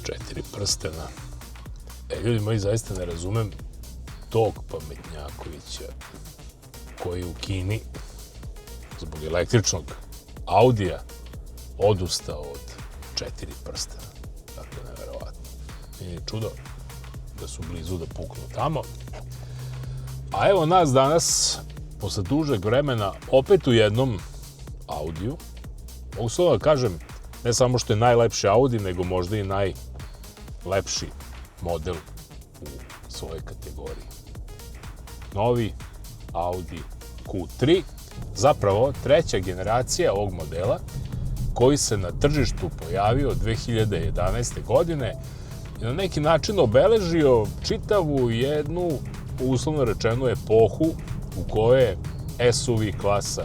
4 prstena. Ljudi moji, zaista ne razumem tog pametnjakovića koji u Kini zbog električnog Audija odustao od 4 prstena. Dakle, neverovatno. Nije ni čudo da su blizu da puknu tamo. A evo nas danas, posle dužeg vremena, opet u jednom Audiju. Mogu slova da kažem, ne samo što je najlepši Audi, nego možda i najlepši model u svojoj kategoriji. Novi Audi Q3, zapravo treća generacija ovog modela, koji se na tržištu pojavio 2011. godine i na neki način obeležio čitavu jednu, uslovno rečenu, epohu u kojoj je SUV klasa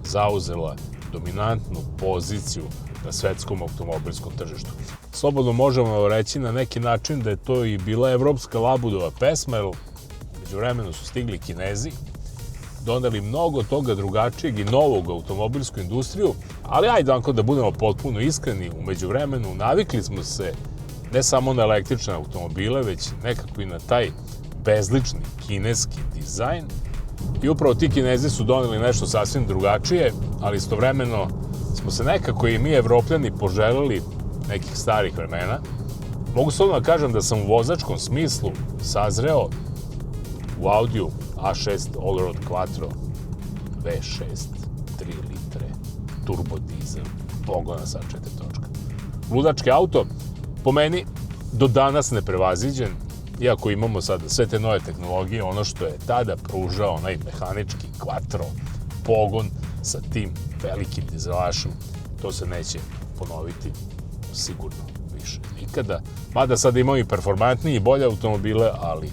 zauzela dominantnu poziciju na svetskom automobilskom tržištu. Slobodno možemo reći na neki način da je to i bila evropska Labudova pesma, jer među vremenu su stigli Kinezi, doneli mnogo toga drugačijeg i novog u automobilsku industriju, ali ajde onako da budemo potpuno iskreni, u međuvremenu navikli smo se ne samo na električne automobile, već nekako i na taj bezlični kineski dizajn. I upravo ti Kinezi su doneli nešto sasvim drugačije, ali istovremeno smo se nekako i mi Evropljani poželeli nekih starih vremena. Mogu slobodno da kažem da sam u vozačkom smislu sazreo u Audiju A6 Allroad Quattro V6 3 litre turbo dizel pogona sa 4 točka. Ludački auto, po meni do danas neprevaziđen, iako imamo sada sve te nove tehnologije, ono što je tada pružao onaj mehanički Quattro pogon sa tim velikim dizelašom, to se neće ponoviti sigurno više nikada. Mada sada imamo i performantnije i bolje automobile, ali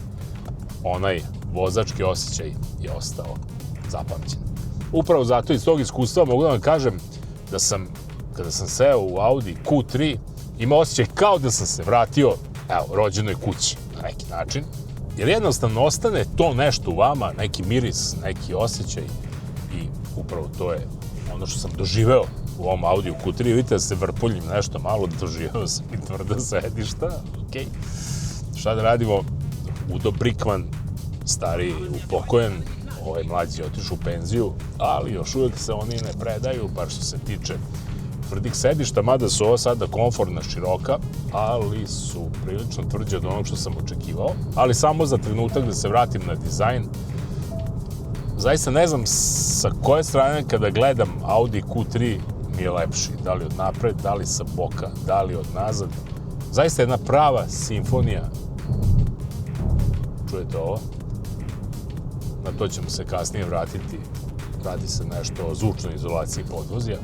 onaj vozački osjećaj je ostao zapamćen. Upravo zato iz tog iskustva mogu da vam kažem da sam, kada sam seo u Audi Q3, imao osjećaj kao da sam se vratio, evo, rođenoj kući na neki način, jer jednostavno ostane to nešto u vama, neki miris, neki osjećaj i upravo to je ono što sam doživeo u ovom Audi Q3. Vidite da se vrpuljim nešto malo, doživeo sam i tvrda sedišta, okej. Šta da radimo? Udo Brikman, stariji upokojen, ovaj mlađi je otišao u penziju, ali još uvijek se oni ne predaju, bar što se tiče tvrdih sedišta, mada su ovo sada komfortna, široka, ali su prilično tvrđe od onog što sam očekivao. Ali samo za trenutak da se vratim na dizajn. Zaista ne znam sa koje strane kada gledam Audi Q3 mi je lepši. Da li od napred, da li sa boka, da li od nazad. Zaista jedna prava simfonija. Čujete ovo? Na to ćemo se kasnije vratiti. Radi se nešto o zvučnoj izolaciji podvozja.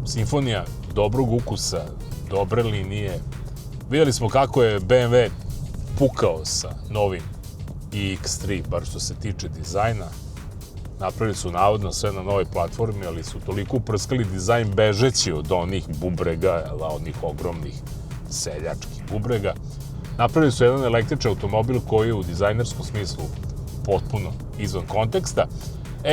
Simfonija dobrog ukusa, dobre linije. Vidjeli smo kako je BMW pukao sa novim iX3, bar što se tiče dizajna. Napravili su navodno sve na novoj platformi, ali su toliko uprskali dizajn bežeći od onih bubrega, onih ogromnih seljačkih bubrega. Napravili su jedan električni automobil koji je u dizajnerskom smislu potpuno izvan konteksta.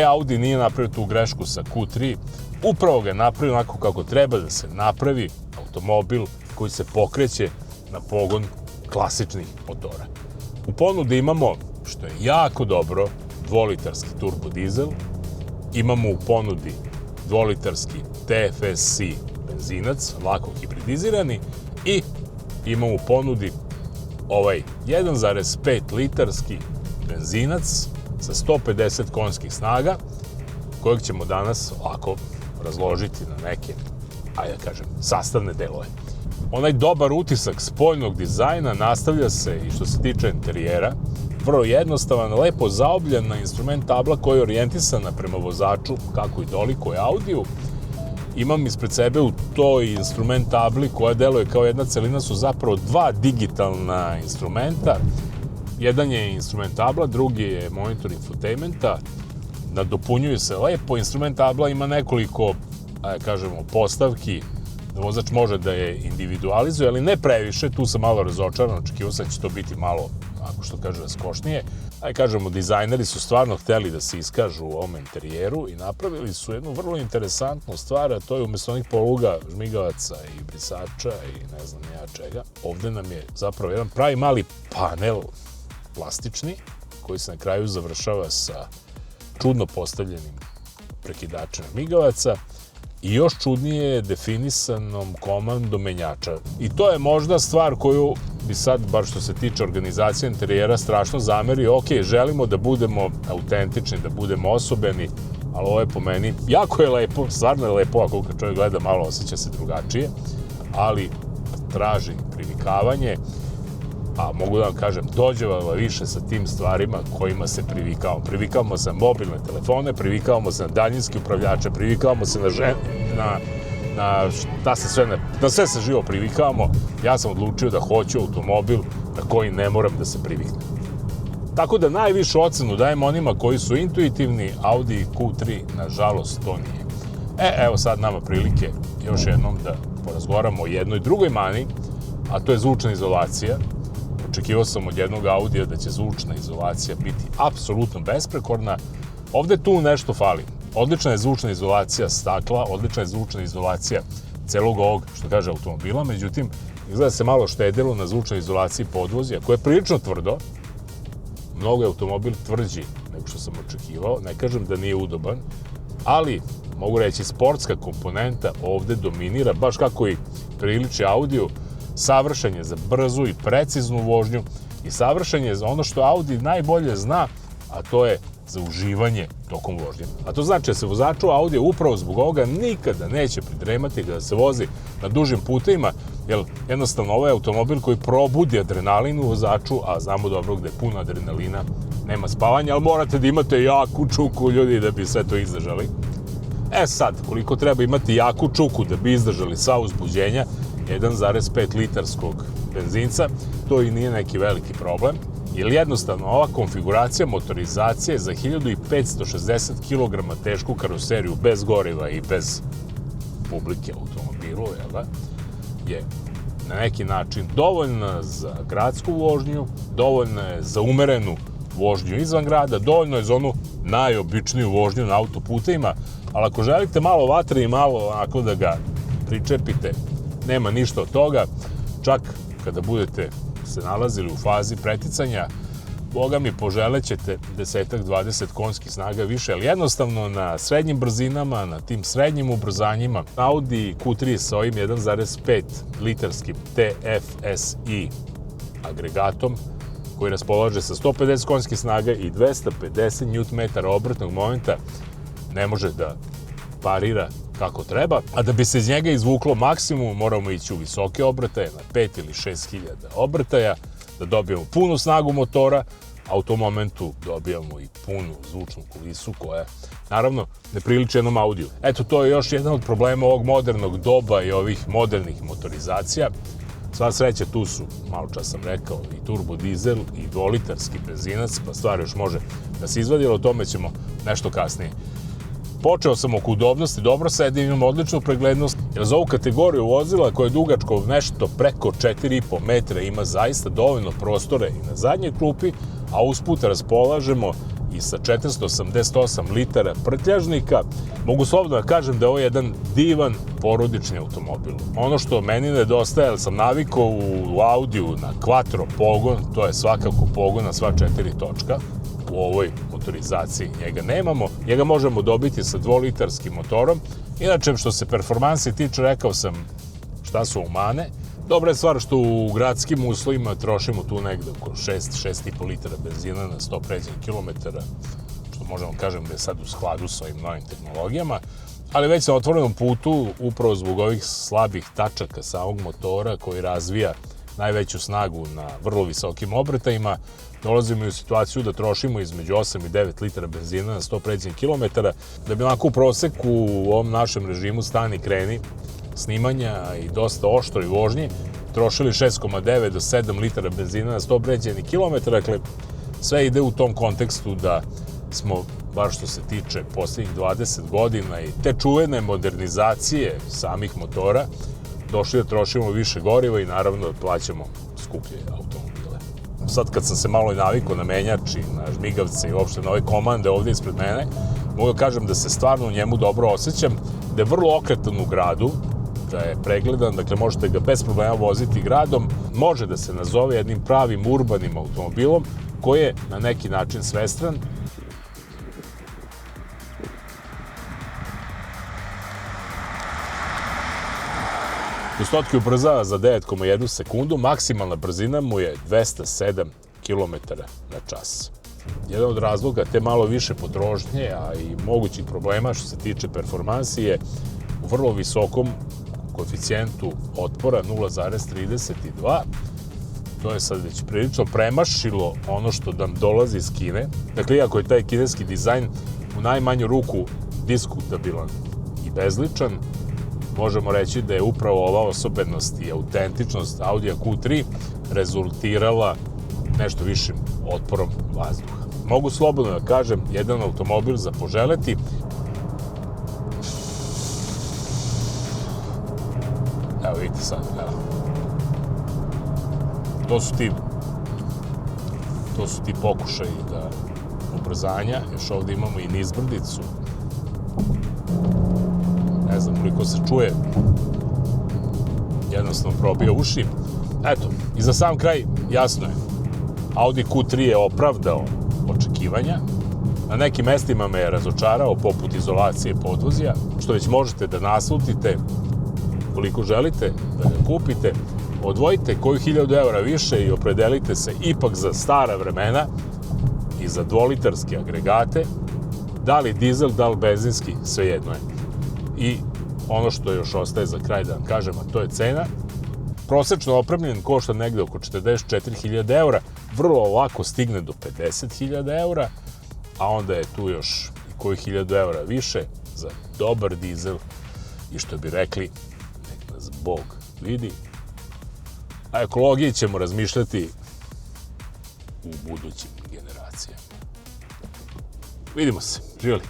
Audi nije napravio tu grešku sa Q3, upravo ga je napravio onako kako treba da se napravi automobil koji se pokreće na pogon klasičnih motora. U ponudi imamo, što je jako dobro, dvolitarski turbo dizel, imamo u ponudi dvolitarski TFSI benzinac, lako hibridizirani, i imamo u ponudi ovaj 1,5 litarski benzinac sa 150 konjskih snaga, kojeg ćemo danas ovako razložiti na neke, ajde da kažem, sastavne delove. Onaj dobar utisak spoljnog dizajna nastavlja se i što se tiče interijera. Vrlo jednostavan, lepo zaobljena instrument tabla koja je orijentisana prema vozaču, kako i doliko je Audiju. Imam ispred sebe u toj instrument tabli koja deluje kao jedna celina, su zapravo dva digitalna instrumenta. Jedan je instrument tabla, drugi je monitor infotainmenta. Nadopunjuju se lepo. Instrument tabla ima nekoliko, kažemo, postavki da vozač može da je individualizuje, ali ne previše. Tu sam malo razočaran, očekivao sam da će to biti malo, ako što kaže, raskošnije. aj kažemo, dizajneri su stvarno hteli da se iskažu u ovom interijeru i napravili su jednu vrlo interesantnu stvar, a to je umjesto onih poluga, žmigavaca i brisača i ne znam ja čega, ovde nam je zapravo jedan pravi mali panel plastični, koji se na kraju završava sa čudno postavljenim prekidačem žmigavaca i još čudnije definisanom komandom menjača. I to je možda stvar koju bi sad, bar što se tiče organizacije interijera, strašno zamerio. Ok, želimo da budemo autentični, da budemo osobeni, ali ovo je po meni, jako je lepo, stvarno je lepo, ako kad čovjek gleda malo osjeća se drugačije, ali traži privikavanje, a mogu da vam kažem, dođevamo više sa tim stvarima kojima se privikavamo. Privikavamo se na mobilne telefone, privikavamo se na daljinske upravljače, privikavamo se na sve se živo privikavamo. Ja sam odlučio da hoću automobil na koji ne moram da se priviknem. Tako da najvišu ocenu dajem onima koji su intuitivni, Audi Q3, nažalost, to nije. Evo sad nama prilike još jednom da porazgovaramo o jednoj drugoj mani, a to je zvučna izolacija. Očekivao sam od jednog Audija da će zvučna izolacija biti apsolutno besprekorna. Ovde tu nešto fali. Odlična je zvučna izolacija stakla, odlična je zvučna izolacija celog ovog, što kaže, automobila, međutim, izgleda se malo štedilo na zvučnoj izolaciji podvozja, koje je prilično tvrdo. Mnogo je automobil tvrđi nego što sam očekivao, ne kažem da nije udoban, ali mogu reći sportska komponenta ovde dominira, baš kako i priliči Audiju. Savršen je za brzu i preciznu vožnju i savršen je za ono što Audi najbolje zna, a to je za uživanje tokom vožnje. A to znači da se vozaču Audija upravo zbog ovoga nikada neće pridremati kada se vozi na dužim putevima, jer jednostavno ovo je automobil koji probudi adrenalin u vozaču, a znamo dobro gde je puno adrenalina, nema spavanja, ali morate da imate jaku čuku, ljudi, da bi sve to izdržali. Sad, koliko treba imati jaku čuku da bi izdržali sva uzbuđenja 1,5 litarskog benzinca, to i nije neki veliki problem, jer jednostavno ova konfiguracija motorizacije za 1560 kg tešku karoseriju bez goriva i bez publike automobilu, je na neki način dovoljna za gradsku vožnju, dovoljna je za umerenu vožnju izvan grada, dovoljno je za onu najobičniju vožnju na autoputevima, ali ako želite malo vatre i malo onako da ga pričepite, nema ništa od toga, čak kada budete se nalazili u fazi preticanja, boga mi poželećete 10-20 konjskih snaga više, ali jednostavno na srednjim brzinama, na tim srednjim ubrzanjima, Audi Q3 sa ovim 1,5 litarskim TFSI agregatom, koji raspolaže sa 150 konjskih snaga i 250 Nm obrtnog momenta, ne može da parira kako treba, a da bi se iz njega izvuklo maksimum, moramo ići u visoke obrtaje, na 5 ili 6 hiljada obrtaja, da dobijemo punu snagu motora, a u tom momentu dobijamo i punu zvučnu kulisu koja, naravno, ne priliči jednom Audiju. Eto, to je još jedan od problema ovog modernog doba i ovih modernih motorizacija. Sva sreća, tu su, malo čas sam rekao, i turbo dizel i dvolitarski benzinac, pa stvar još može da se izvadi, ali o tome ćemo nešto kasnije. Počeo sam oko udobnosti, dobro sedim, imam odličnu preglednost, jer za ovu kategoriju vozila koja je dugačko nešto preko 4,5 metra ima zaista dovoljno prostore i na zadnjoj klupi, a usput raspolažemo i sa 488 litara prtljažnika. Mogu slobodno da kažem da je ovo jedan divan porodični automobil. Ono što meni nedostaje, jer sam navikao u Audiju na quattro pogon, to je svakako pogon na sva 4 točka. U ovoj motorizaciji njega nemamo, njega možemo dobiti sa 2-litarskim motorom. Inače, što se performansi tiče, rekao sam šta su mane. Dobra je stvar što u gradskim uslovima trošimo tu negde oko 6,5 litara benzina na 100 pređenih kilometara, što možemo kažem da je sad u skladu sa ovim novim tehnologijama, ali već na otvorenom putu, upravo zbog ovih slabih tačaka samog motora koji razvija najveću snagu na vrlo visokim obrtajima, dolazimo i u situaciju da trošimo između 8 i 9 litara benzina na 100 pređenih kilometara, da bi onako u proseku u ovom našem režimu stani kreni snimanja i dosta oštroj vožnji trošili 6,9 do 7 litara benzina na 100 pređenih kilometara. Dakle, sve ide u tom kontekstu da smo, bar što se tiče posljednjih 20 godina i te čuvene modernizacije samih motora, došli da trošimo više goriva i naravno da plaćamo skuplje automobile. sad kad sam se malo i navikao na menjač i na žmigavce i uopšte na ove komande ovdje ispred mene, mogu da kažem da se stvarno u njemu dobro osjećam, da je vrlo okretan u gradu, da je pregledan, dakle možete ga bez problema voziti gradom, može da se nazove jednim pravim urbanim automobilom koji je na neki način svestran. Gustotki ubrzava za 9,1 sekundu, maksimalna brzina mu je 207 km na čas. Jedan od razloga te malo više potrošnje, a i mogućih problema što se tiče performansi je u vrlo visokom koeficijentu otpora 0,32. To je sad već prilično premašilo ono što nam dolazi iz Kine. Dakle, iako je taj kineski dizajn u najmanju ruku diskutabilan i bezličan, možemo reći da je upravo ova osobenost i autentičnost Audija Q3 rezultirala nešto višim otporom vazduha. Mogu slobodno da kažem, jedan automobil za poželeti. Evo vidite sad, evo. To su ti pokušaji da ubrzanja. Još ovdje imamo i nizbrdicu. Ne znam koliko se čuje. Jednostavno probija uši. Eto, i za sam kraj, jasno je. Audi Q3 je opravdao očekivanja. Na nekim mestima me je razočarao, poput izolacije podvozja, što već možete da naslutite koliko želite da ga kupite. Odvojite koju 1000 eura više i opredelite se ipak za stara vremena i za dvolitarske agregate, da li dizel, da li benzinski, svejedno je. I ono što još ostaje za kraj da vam kažem, a to je cena. Prosečno opremljen košta negde oko 44.000 eura, vrlo lako stigne do 50.000 eura, a onda je tu još i koju 1000 eura više za dobar dizel i što bi rekli, nek nas Bog vidi. A ekologiji ćemo razmišljati u budućim generacijama. Vidimo se, živjeli.